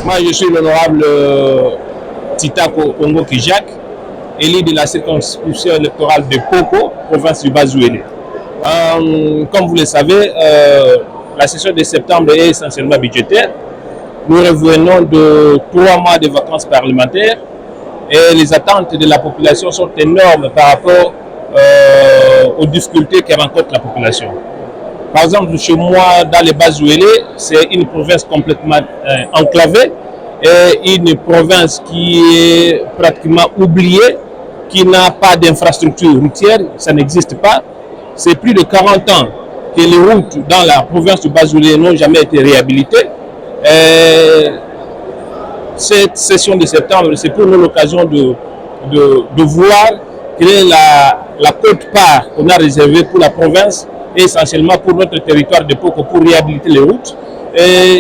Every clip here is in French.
Moi, je suis l'honorable Tita Congo Kijak, élu de la circonscription électorale de Poko, province du Bas-Ouélé. Comme vous le savez, la session de septembre est essentiellement budgétaire. Nous revenons de 3 mois de vacances parlementaires et les attentes de la population sont énormes par rapport aux difficultés que rencontre la population. Par exemple, chez moi, dans les Bas-Ouélé, c'est une province complètement enclavée et une province qui est pratiquement oubliée, qui n'a pas d'infrastructure routière, ça n'existe pas. C'est plus de 40 ans que les routes dans la province du Bas-Ouélé n'ont jamais été réhabilitées. Cette session de septembre, c'est pour nous l'occasion de voir quelle est la quote-part qu'on a réservée pour la province et essentiellement pour notre territoire de Poko pour réhabiliter les routes.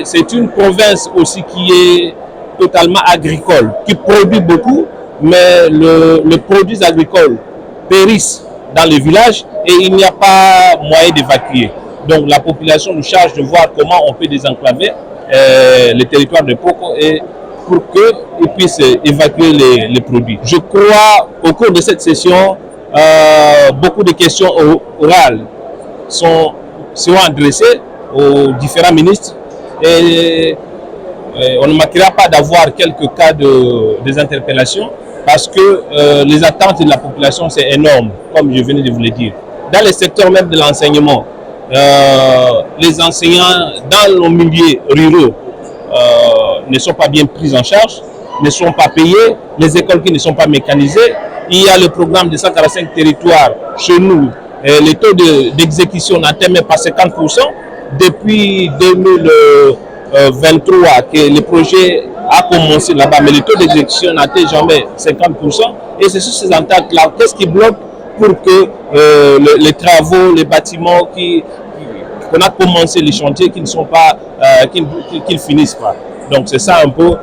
C'est une province aussi qui est totalement agricole, qui produit beaucoup, mais les produits agricoles périssent dans les villages et il n'y a pas moyen d'évacuer. Donc la population nous charge de voir comment on peut désenclaver le territoire de Poko et pour qu'ils puissent évacuer les produits. Je crois au cours de cette session, beaucoup de questions orales seront adressées aux différents ministres et on ne manquera pas d'avoir quelques cas des interpellations parce que les attentes de la population c'est énorme, comme je venais de vous le dire. Dans le secteur même de l'enseignement, les enseignants dans nos milieux ruraux ne sont pas bien pris en charge, ne sont pas payés, les écoles qui ne sont pas mécanisées. Il y a le programme de 145 territoires chez nous. Le taux d'exécution n'atteint même pas 50%. Depuis 2023 que le projet a commencé là-bas, mais le taux d'exécution n'atteint jamais 50%. Et c'est sur ces ententes-là, qu'est-ce qui bloque pour que les travaux, les bâtiments qu'on a commencé, les chantiers qui ne sont pas, qu'ils finissent pas. Donc c'est ça un peu,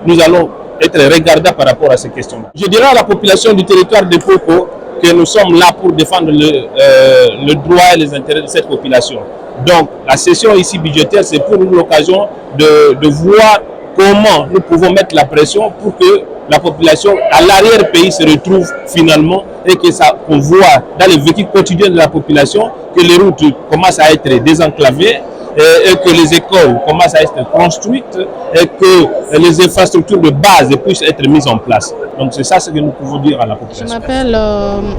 nous allons être regardants par rapport à ces questions. Je dirais à la population du territoire de Poko que nous sommes là pour défendre le droit et les intérêts de cette population. Donc la session ici budgétaire, c'est pour nous l'occasion de voir comment nous pouvons mettre la pression pour que la population à l'arrière-pays se retrouve finalement et que ça, on voit dans le vécu quotidien de la population que les routes commencent à être désenclavées et que les écoles commencent à être construites et que les infrastructures de base puissent être mises en place. Donc c'est ça ce que nous pouvons dire à la population. Je m'appelle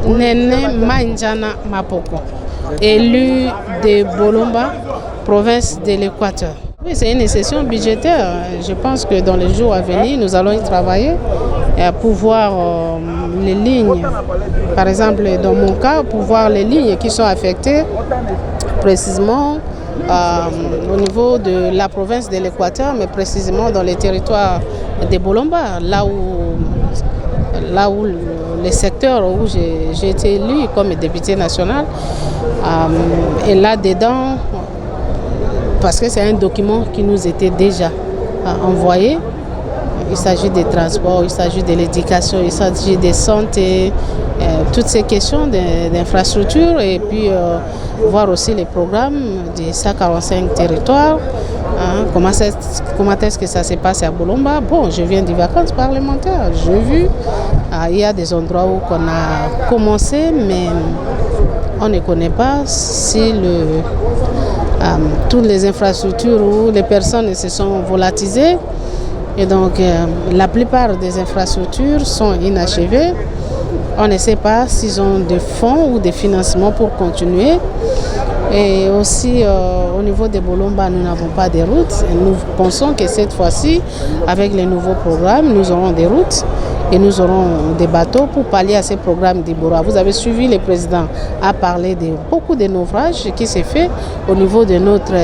Nene Manjana Mapoko, élu de Bolomba, province de l'Équateur. Oui, c'est une session budgétaire. Je pense que dans les jours à venir, nous allons y travailler pour voir les lignes. Par exemple, dans mon cas, pour voir les lignes qui sont affectées précisément au niveau de la province de l'Équateur, mais précisément dans les territoires de Bolomba, là où les secteurs où j'ai été élu comme député national. Et là-dedans, parce que c'est un document qui nous était déjà envoyé. Il s'agit des transports, il s'agit de l'éducation, il s'agit de santé, toutes ces questions d'infrastructure et puis voir aussi les programmes des 145 territoires. Comment est-ce que ça se passe à Bolomba? Bon, je viens des vacances parlementaires, j'ai vu, il y a des endroits où on a commencé, mais on ne connaît pas si toutes les infrastructures où les personnes se sont volatilisées. Et donc, la plupart des infrastructures sont inachevées. On ne sait pas s'ils ont des fonds ou des financements pour continuer. Et aussi, au niveau de Bolomba, nous n'avons pas de routes. Et nous pensons que cette fois-ci, avec les nouveaux programmes, nous aurons des routes et nous aurons des bateaux pour pallier à ces programmes d'Ibora. Vous avez suivi, le président a parlé de beaucoup de naufrages qui s'est fait au niveau de notre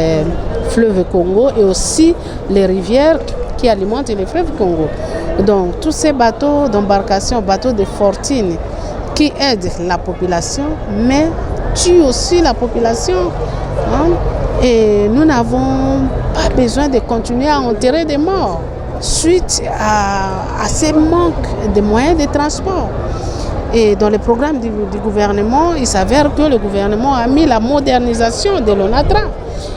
fleuve Congo et aussi les rivières qui alimentent le fleuve Congo. Donc tous ces bateaux d'embarcation, bateaux de fortune qui aident la population, mais tuent aussi la population. Et nous n'avons pas besoin de continuer à enterrer des morts suite à ces manques de moyens de transport. Et dans le programme du gouvernement, il s'avère que le gouvernement a mis la modernisation de l'ONATRA.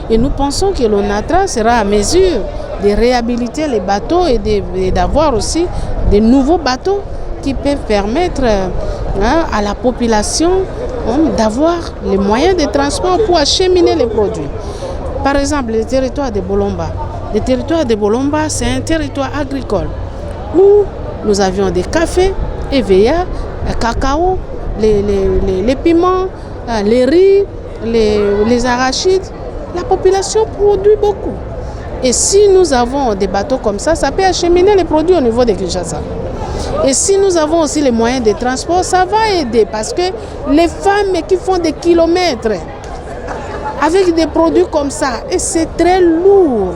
Et nous pensons que l'ONATRA sera à mesure de réhabiliter les bateaux et d'avoir aussi de nouveaux bateaux qui peuvent permettre à la population d'avoir les moyens de transport pour acheminer les produits. Par exemple, le territoire de Bolomba. Le territoire de Bolomba, c'est un territoire agricole où nous avions des cafés, EVA, cacao, les piments, les riz, les arachides. La population produit beaucoup. Et si nous avons des bateaux comme ça peut acheminer les produits au niveau de Kinshasa. Et si nous avons aussi les moyens de transport, ça va aider parce que les femmes qui font des kilomètres avec des produits comme ça, et c'est très lourd.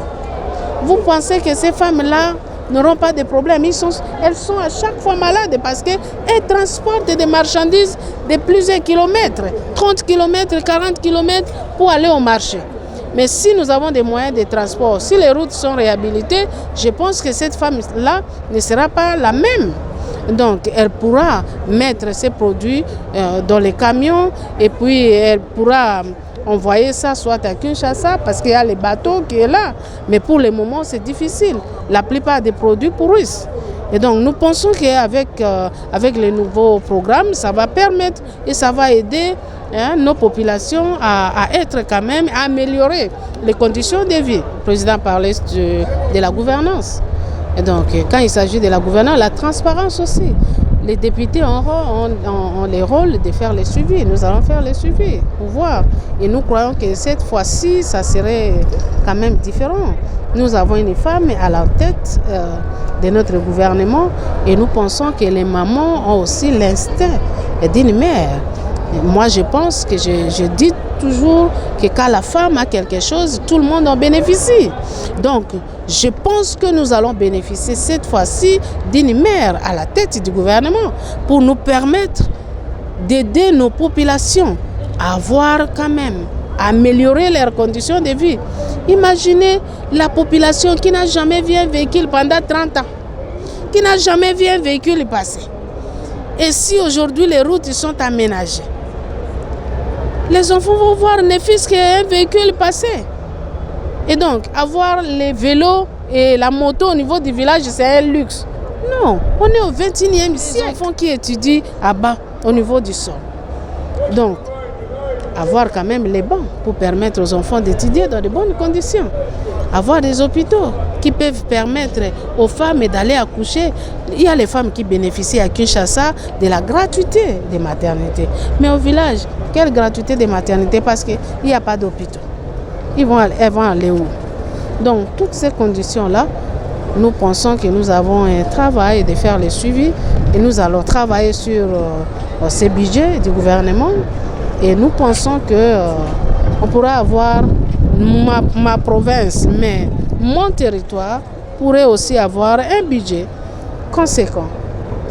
Vous pensez que ces femmes-là n'auront pas de problème? Elles sont à chaque fois malades parce qu'elles transportent des marchandises de plusieurs kilomètres, 30 km, 40 km pour aller au marché. Mais si nous avons des moyens de transport, si les routes sont réhabilitées, je pense que cette femme-là ne sera pas la même. Donc, elle pourra mettre ses produits dans les camions et puis elle pourra envoyer ça soit à Kinshasa parce qu'il y a les bateaux qui sont là. Mais pour le moment, c'est difficile. La plupart des produits pourrissent. Et donc, nous pensons qu'avec les nouveaux programmes, ça va permettre et ça va aider nos populations à être quand même, à améliorer les conditions de vie. Le président parlait de la gouvernance. Et donc, quand il s'agit de la gouvernance, la transparence aussi. Les députés ont le rôle de faire les suivis. Nous allons faire les suivis pour voir. Et nous croyons que cette fois-ci, ça serait quand même différent. Nous avons une femme à la tête de notre gouvernement et nous pensons que les mamans ont aussi l'instinct d'une mère. Moi, je pense que je dis toujours que quand la femme a quelque chose, tout le monde en bénéficie. Donc, je pense que nous allons bénéficier cette fois-ci d'une mère à la tête du gouvernement pour nous permettre d'aider nos populations à avoir quand même, à améliorer leurs conditions de vie. Imaginez la population qui n'a jamais vu un véhicule pendant 30 ans, qui n'a jamais vu un véhicule passer. Et si aujourd'hui les routes sont aménagées, les enfants vont voir ne fût-ce qu'un véhicule passer. Et donc, avoir les vélos et la moto au niveau du village, c'est un luxe. Non, on est au 21e siècle. Les enfants qui étudient à bas, au niveau du sol. Donc, avoir quand même les bancs pour permettre aux enfants d'étudier dans de bonnes conditions. Avoir des hôpitaux qui peuvent permettre aux femmes d'aller accoucher. Il y a les femmes qui bénéficient à Kinshasa de la gratuité des maternités. Mais au village, quelle gratuité des maternités? Parce qu'il n'y a pas d'hôpitaux. Elles vont aller où? Donc, toutes ces conditions-là, nous pensons que nous avons un travail de faire les suivis et nous allons travailler sur ces budgets du gouvernement et nous pensons qu'on pourra avoir ma province, mais mon territoire pourrait aussi avoir un budget conséquent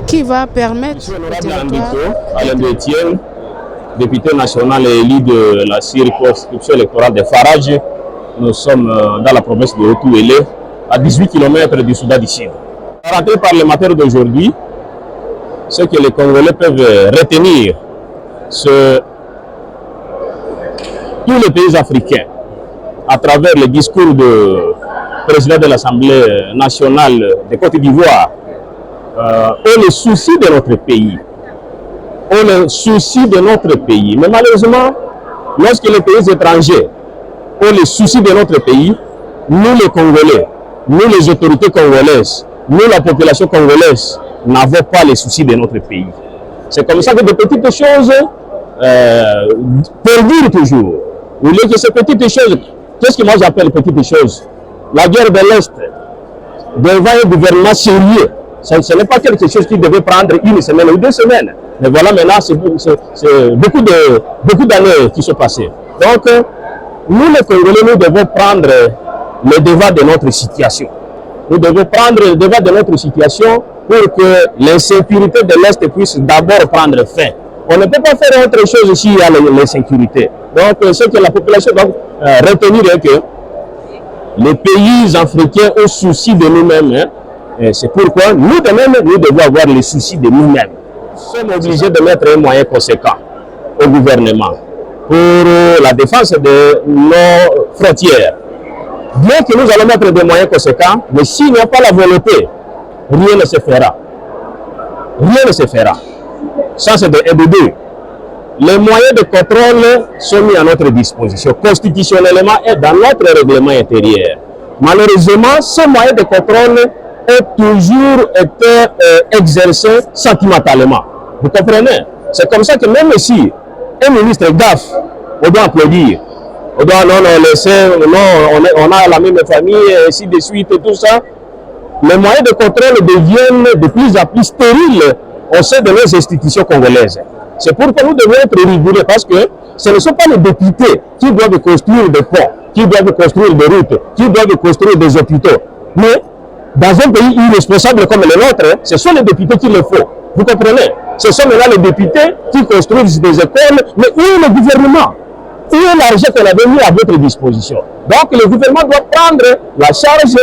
qui va permettre au territoire... Alain Détienne, député national et élu de la circonscription électorale de Farage. Nous sommes dans la province de Haut-Ouélé, à 18 km du Soudan du Sud. Raté par le matin d'aujourd'hui, ce que les Congolais peuvent retenir, c'est tous les pays africains, à travers le discours du président de l'Assemblée nationale de Côte d'Ivoire, ont le souci de notre pays. Ont le souci de notre pays. Mais malheureusement, lorsque les pays étrangers ont le souci de notre pays, nous les Congolais, nous les autorités congolaises, nous la population congolaise, n'avons pas les soucis de notre pays. C'est comme ça que de petites choses perdurent toujours. Au lieu que ces petites choses, qu'est-ce que moi j'appelle petites choses? La guerre de l'Est, devant un gouvernement sérieux, ce n'est pas quelque chose qui devait prendre une semaine ou 2 semaines. Mais voilà, maintenant, c'est beaucoup d'années qui sont passées. Donc, nous les Congolais, nous devons prendre le devant de notre situation. Nous devons prendre le devant de notre situation pour que l'insécurité de l'Est puisse d'abord prendre fin. On ne peut pas faire autre chose s'il y a l'insécurité. Donc, ce que la population doit retenir est que les pays africains ont souci de nous-mêmes. Hein. C'est pourquoi nous de même, nous devons avoir les soucis de nous-mêmes. Nous sommes obligés de mettre un moyen conséquent au gouvernement pour la défense de nos frontières. Bien que nous allons mettre des moyens conséquents, mais s'il n'y a pas la volonté, rien ne se fera. Rien ne se fera. Ça, c'est de 1 de 2. Les moyens de contrôle sont mis à notre disposition, constitutionnellement et dans notre règlement intérieur. Malheureusement, ces moyens de contrôle ont toujours été exercés sentimentalement. Vous comprenez? C'est comme ça que même si un ministre gaffe, on doit applaudir. On doit non laisser, non, on a la même famille, et ainsi de suite et tout ça. Les moyens de contrôle deviennent de plus en plus stériles au sein de nos institutions congolaises. C'est pourquoi nous devons être rigoureux parce que ce ne sont pas les députés qui doivent construire des ponts, qui doivent construire des routes, qui doivent construire des hôpitaux. Mais dans un pays irresponsable comme le nôtre, ce sont les députés qui le font. Vous comprenez? Ce sont maintenant les députés qui construisent des écoles, mais où est le gouvernement? Où est l'argent qu'on avait mis à votre disposition? Donc le gouvernement doit prendre la charge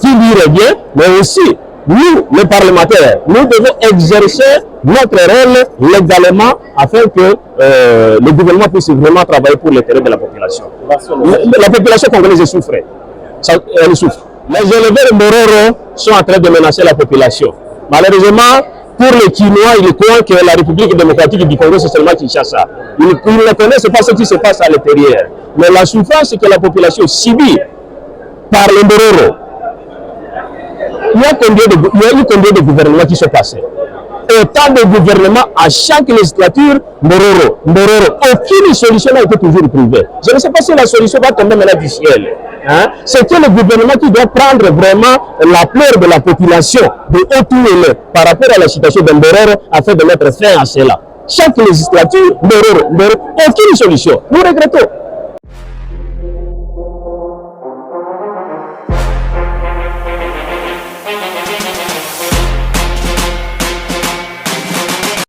qui lui revient, mais aussi nous, les parlementaires, nous devons exercer notre rôle légalement afin que le gouvernement puisse vraiment travailler pour l'intérêt de la population. La population congolaise souffre. Elle souffre. Les éleveurs Mororo sont en train de menacer la population. Malheureusement, pour les Quinois, ils croient que la République démocratique du Congo, c'est seulement Kinshasa. Ils ne connaissent pas ce qui se passe à l'intérieur. Mais la souffrance que la population subit par les Mororo, il y a eu combien de gouvernements qui sont passés? Autant de gouvernements à chaque législature, Mororo. Aucune solution n'a été toujours trouvée. Je ne sais pas si la solution va tomber maintenant du ciel. Hein? C'est que le gouvernement qui doit prendre vraiment la pleur de la population de haut par rapport à la situation de Mororo afin de mettre fin à cela. Chaque législature, Mororo, aucune solution. Nous regrettons.